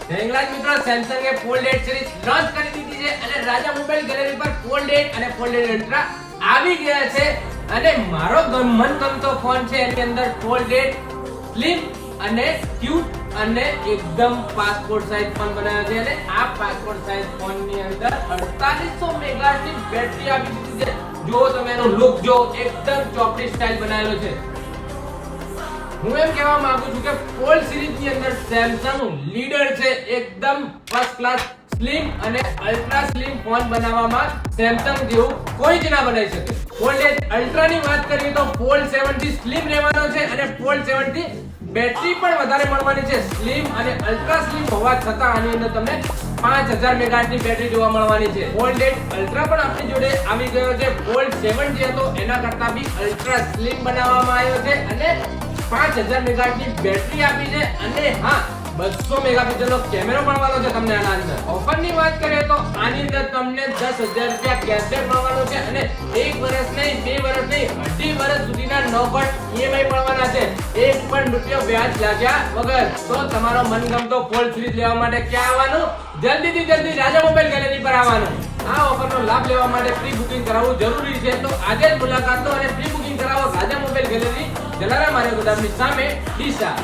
હેંગલાજ મિત્રો સેમસંગ એ fold 8 series launch કરી દીધી છે અને રાજા મોબાઈલ ગેલેરી પર ફોલ્ડ 8 અને ફોલ્ડ 8 અલ્ટ્રા આવી ગયા છે અને મારો મનગમતો ફોન છે એની અંદર ફોલ્ડ 8 સ્લિમ અને ક્યુટ અને એકદમ પાસપોર્ટ સાઇઝ ફોન બનાવ્યો છે અને આ પાસપોર્ટ સાઇઝ ફોન ની અંદર 4800 મેગાહર્ટ્ઝ ની બેટરી આવી દીધી છે। જો તમે એનો લુક જો એકદમ ચોકડી સ્ટાઇલ બનાવેલો છે। હું એમ કહેવા માંગુ છું કે ફોલ્ડ સિરીઝ ની અંદર સેમસંગ લીડર છે, એકદમ ફર્સ્ટ ક્લાસ સ્લિમ અને અલ્ટ્રા સ્લિમ ફોન બનાવવામાં સેમસંગ જેવું કોઈ જ ના બનાવી શકે। ફોલ્ડ 8 અલ્ટ્રા ની વાત કરીએ તો ફોલ્ડ 7 થી સ્લિમ રહેવાનો છે અને ફોલ્ડ 7 થી બેટરી પણ વધારે મળવાની છે। સ્લિમ અને અલ્ટ્રા સ્લિમ હોવા છતાં આની અંદર તમને 5000 મેગાહર્ટ્ઝ ની બેટરી જોવા મળવાની છે। ફોલ્ડ 8 અલ્ટ્રા પણ આપણી જોડે આવી ગયો છે। ફોલ્ડ 7 જે હતો એના કરતા બી અલ્ટ્રા સ્લિમ બનાવવામાં આવ્યો છે અને 5000 મેગાહર્ટ્ઝ ની બેટરી આપી છે અને હા 200 મેગાપિક્સલ નો કેમેરો મળવાનો છે તમને આના અંદર। ઓફર ની વાત કરીએ તો આની અંદર તમને 10000 રૂપિયા કેશબેક મળવાનો છે અને 1 વર્ષ નહીં 2 વર્ષ નહીં 2.5 વર્ષ સુધીના 9% ઈએમઆઈ મળવાના છે, 1 પણ રૂપિયો વ્યાજ લાગ્યા વગર। તો તમારો મનગમતો ફોલ્ડ સિરીઝ લેવા માટે ક્યાં આવવાનું? જલ્દીથી જલ્દી રાજા મોબાઈલ ગેલેરી પર આવવાનું। આ ઓફરનો લાભ લેવા માટે પ્રી બુકિંગ કરાવવું જરૂરી છે, તો આજે જ મુલાકાત લો અને પ્રી બુકિંગ કરાવો રાજા મોબાઈલ ગેલેરી, જલારામ આર્ય ગોદામની સામે ડીસા।